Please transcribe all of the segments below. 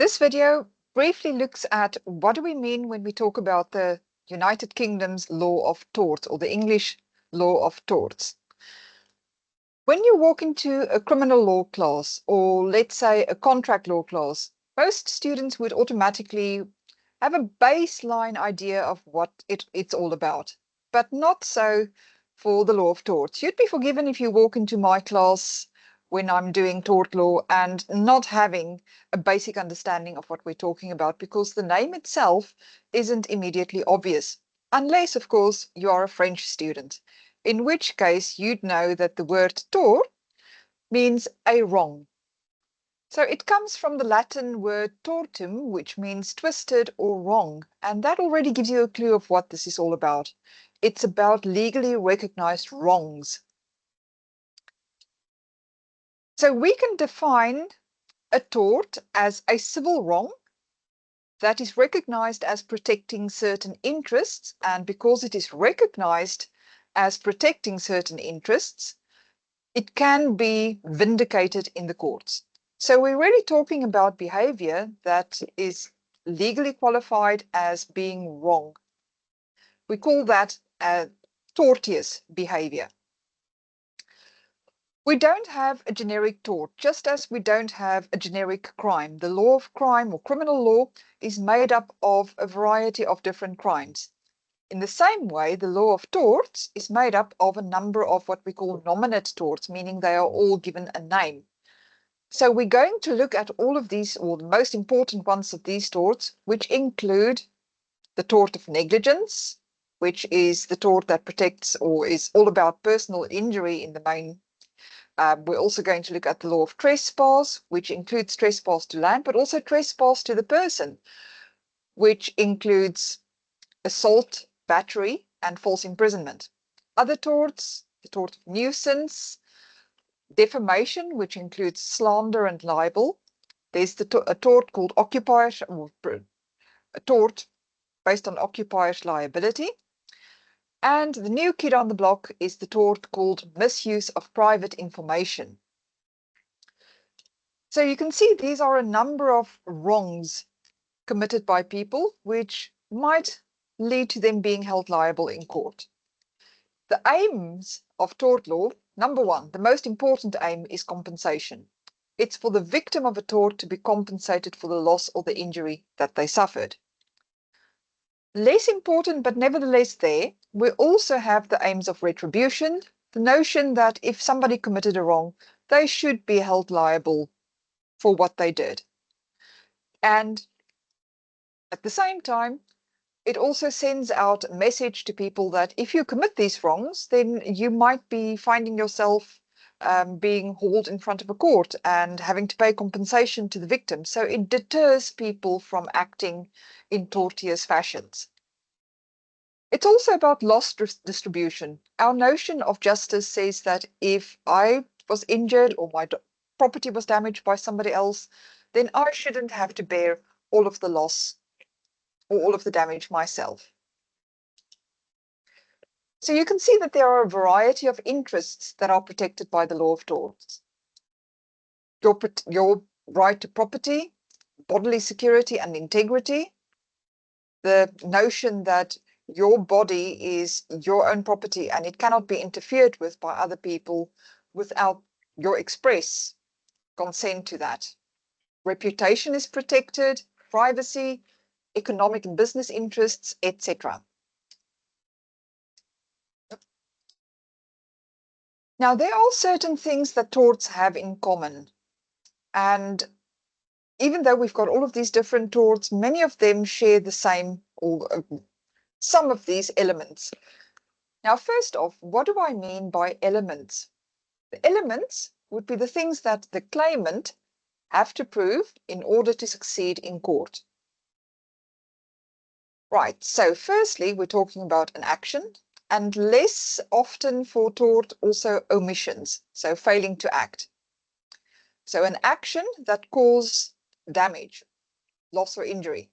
This video briefly looks at what do we mean when we talk about the United Kingdom's law of torts or the English law of torts. When you walk into a criminal law class or let's say a contract law class, most students would automatically have a baseline idea of what it's all about, but not so for the law of torts. You'd be forgiven if you walk into my class when I'm doing tort law and not having a basic understanding of what we're talking about, because the name itself isn't immediately obvious, unless, of course, you are a French student, in which case you'd know that the word tort means a wrong. So it comes from the Latin word tortum, which means twisted or wrong, and that already gives you a clue of what this is all about. It's about legally recognized wrongs. So we can define a tort as a civil wrong that is recognized as protecting certain interests, and because it is recognized as protecting certain interests, it can be vindicated in the courts. So we're really talking about behavior that is legally qualified as being wrong. We call that tortious behavior. We don't have a generic tort, just as we don't have a generic crime. The law of crime or criminal law is made up of a variety of different crimes. In the same way, the law of torts is made up of a number of what we call nominate torts, meaning they are all given a name. So we're going to look at all of these, or the most important ones of these torts, which include the tort of negligence, which is the tort that protects or is all about personal injury in the main. We're also going to look at the law of trespass, which includes trespass to land, but also trespass to the person, which includes assault, battery, and false imprisonment. Other torts, the tort of nuisance, defamation, which includes slander and libel. There's a tort called occupiers, or a tort based on occupier's liability. And the new kid on the block is the tort called misuse of private information. So you can see these are a number of wrongs committed by people which might lead to them being held liable in court. The aims of tort law, number one, the most important aim is compensation. It's for the victim of a tort to be compensated for the loss or the injury that they suffered. Less important, but nevertheless there, we also have the aims of retribution, the notion that if somebody committed a wrong, they should be held liable for what they did. And at the same time, it also sends out a message to people that if you commit these wrongs, then you might be finding yourself being hauled in front of a court and having to pay compensation to the victim. So it deters people from acting in tortious fashions. It's also about loss distribution. Our notion of justice says that if I was injured or my property was damaged by somebody else, then I shouldn't have to bear all of the loss or all of the damage myself. So you can see that there are a variety of interests that are protected by the law of torts. Your right to property, bodily security and integrity, the notion that your body is your own property and it cannot be interfered with by other people without your express consent to that. Reputation is protected, privacy, economic and business interests, etc. Now, there are certain things that torts have in common. And even though we've got all of these different torts, many of them share the same or some of these elements. Now, first off, what do I mean by elements? The elements would be the things that the claimant have to prove in order to succeed in court. Right, so firstly, we're talking about an action, and less often for tort also omissions, so failing to act. So an action that causes damage, loss or injury.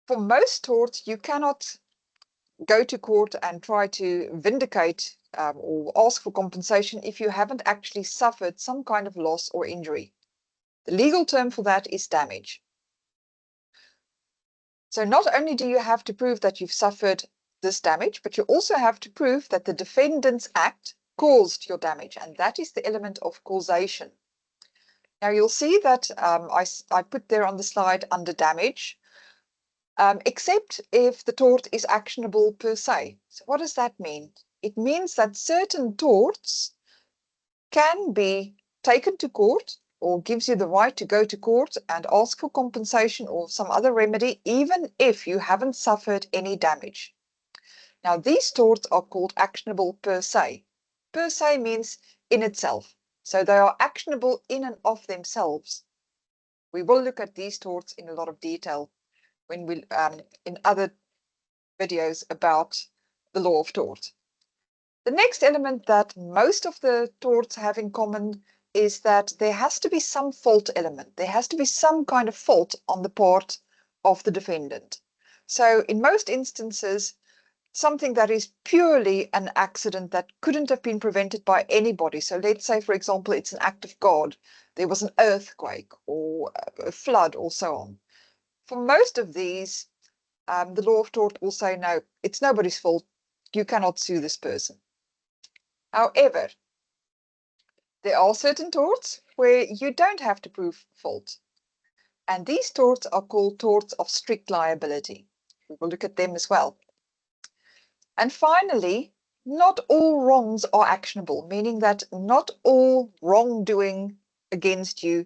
For most torts, you cannot go to court and try to vindicate or ask for compensation if you haven't actually suffered some kind of loss or injury. The legal term for that is damage. So not only do you have to prove that you've suffered this damage, but you also have to prove that the defendant's act caused your damage, and that is the element of causation. Now you'll see that I put there on the slide under damage, except if the tort is actionable per se. So what does that mean? It means that certain torts can be taken to court or gives you the right to go to court and ask for compensation or some other remedy, even if you haven't suffered any damage. Now, these torts are called actionable per se. Per se means in itself. So they are actionable in and of themselves. We will look at these torts in a lot of detail when we in other videos about the law of tort. The next element that most of the torts have in common is that there has to be some fault element. There has to be some kind of fault on the part of the defendant. So in most instances, something that is purely an accident that couldn't have been prevented by anybody. So let's say, for example, it's an act of God. There was an earthquake or a flood or so on. For most of these, the law of tort will say, no, it's nobody's fault. You cannot sue this person. However, there are certain torts where you don't have to prove fault. And these torts are called torts of strict liability. We will look at them as well. And finally, not all wrongs are actionable, meaning that not all wrongdoing against you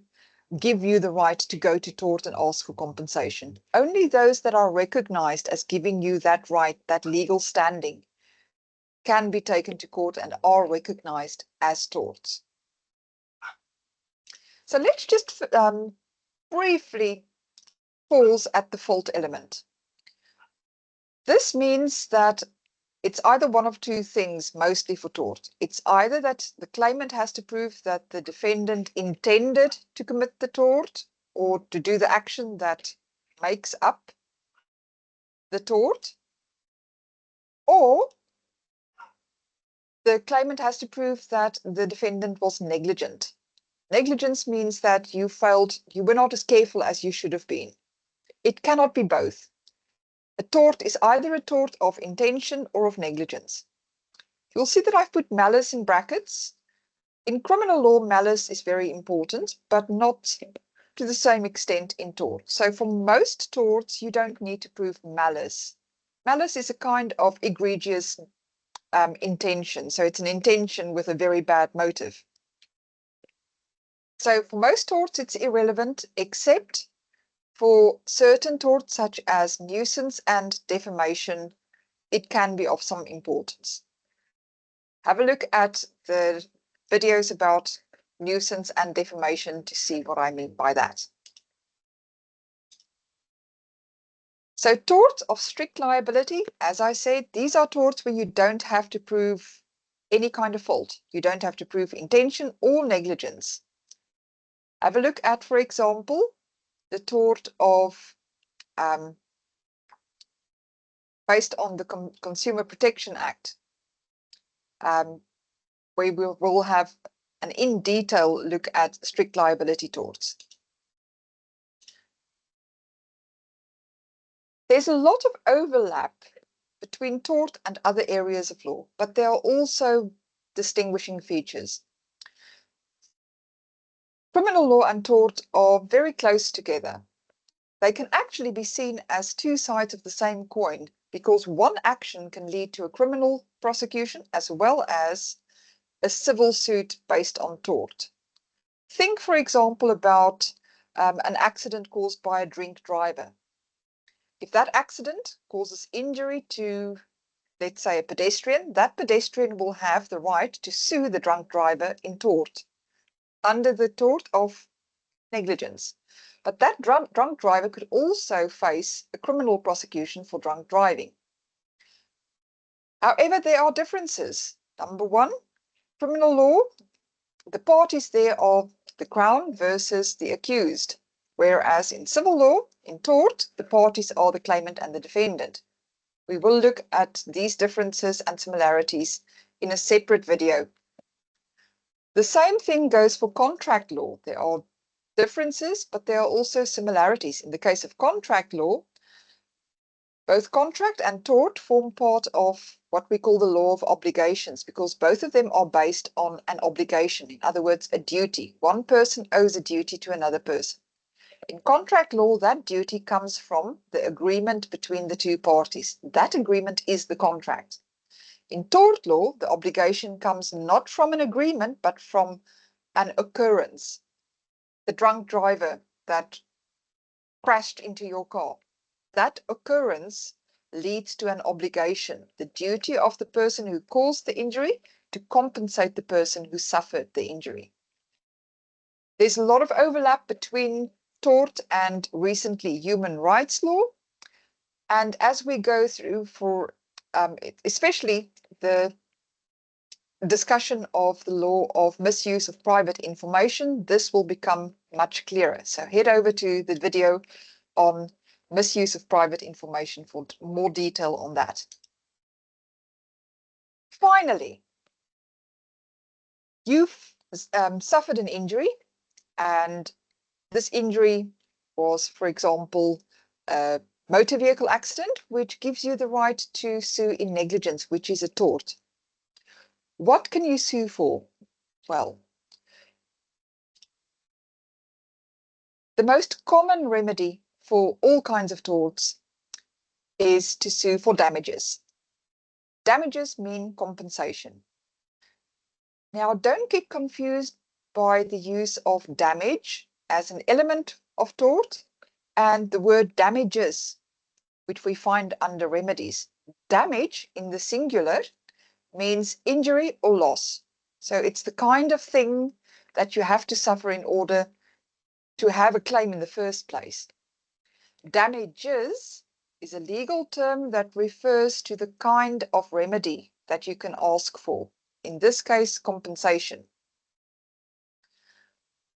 give you the right to go to tort and ask for compensation. Only those that are recognized as giving you that right, that legal standing, can be taken to court and are recognized as torts. So let's just briefly pause at the fault element. This means that it's either one of two things, mostly for tort. It's either that the claimant has to prove that the defendant intended to commit the tort or to do the action that makes up the tort, or the claimant has to prove that the defendant was negligent. Negligence means that you were not as careful as you should have been. It cannot be both. A tort is either a tort of intention or of negligence. You'll see that I've put malice in brackets. In criminal law, malice is very important, but not to the same extent in tort. So for most torts, you don't need to prove malice. Malice is a kind of egregious intention. So it's an intention with a very bad motive. So for most torts, it's irrelevant, except for certain torts such as nuisance and defamation, it can be of some importance. Have a look at the videos about nuisance and defamation to see what I mean by that. So torts of strict liability, as I said, these are torts where you don't have to prove any kind of fault. You don't have to prove intention or negligence. Have a look at, for example, the tort of based on the Consumer Protection Act, where we'll have an in-detail look at strict liability torts. There's a lot of overlap between tort and other areas of law, but there are also distinguishing features. Criminal law and tort are very close together. They can actually be seen as two sides of the same coin, because one action can lead to a criminal prosecution as well as a civil suit based on tort. Think, for example, about an accident caused by a drink driver. If that accident causes injury to, let's say, a pedestrian, that pedestrian will have the right to sue the drunk driver in tort under the tort of negligence. But that drunk driver could also face a criminal prosecution for drunk driving. However, there are differences. Number one, criminal law, the parties there are the Crown versus the accused, whereas in civil law, in tort, the parties are the claimant and the defendant. We will look at these differences and similarities in a separate video. The same thing goes for contract law. There are differences, but there are also similarities. In the case of contract law, both contract and tort form part of what we call the law of obligations, because both of them are based on an obligation. In other words, a duty. One person owes a duty to another person. In contract law, that duty comes from the agreement between the two parties. That agreement is the contract. In tort law, the obligation comes not from an agreement, but from an occurrence. The drunk driver that crashed into your car. That occurrence leads to an obligation, the duty of the person who caused the injury to compensate the person who suffered the injury. There's a lot of overlap between tort and recently human rights law. And as we go through for especially the discussion of the law of misuse of private information, this will become much clearer. So head over to the video on misuse of private information for more detail on that. Finally, you've suffered an injury, and this injury was, for example, a motor vehicle accident, which gives you the right to sue in negligence, which is a tort. What can you sue for? Well, the most common remedy for all kinds of torts is to sue for damages. Damages mean compensation. Now, don't get confused by the use of damage as an element of tort and the word damages, which we find under remedies. Damage in the singular means injury or loss. So it's the kind of thing that you have to suffer in order to have a claim in the first place. Damages is a legal term that refers to the kind of remedy that you can ask for. In this case, compensation.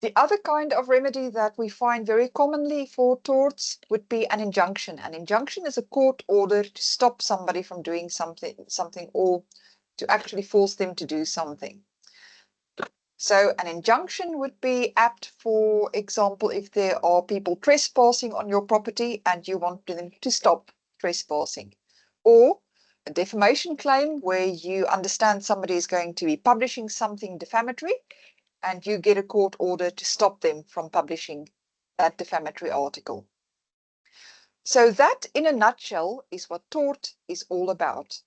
The other kind of remedy that we find very commonly for torts would be an injunction. An injunction is a court order to stop somebody from doing something or to actually force them to do something. So an injunction would be apt, for example, if there are people trespassing on your property and you want them to stop trespassing. Or a defamation claim where you understand somebody is going to be publishing something defamatory and you get a court order to stop them from publishing that defamatory article. So that, in a nutshell, is what tort is all about.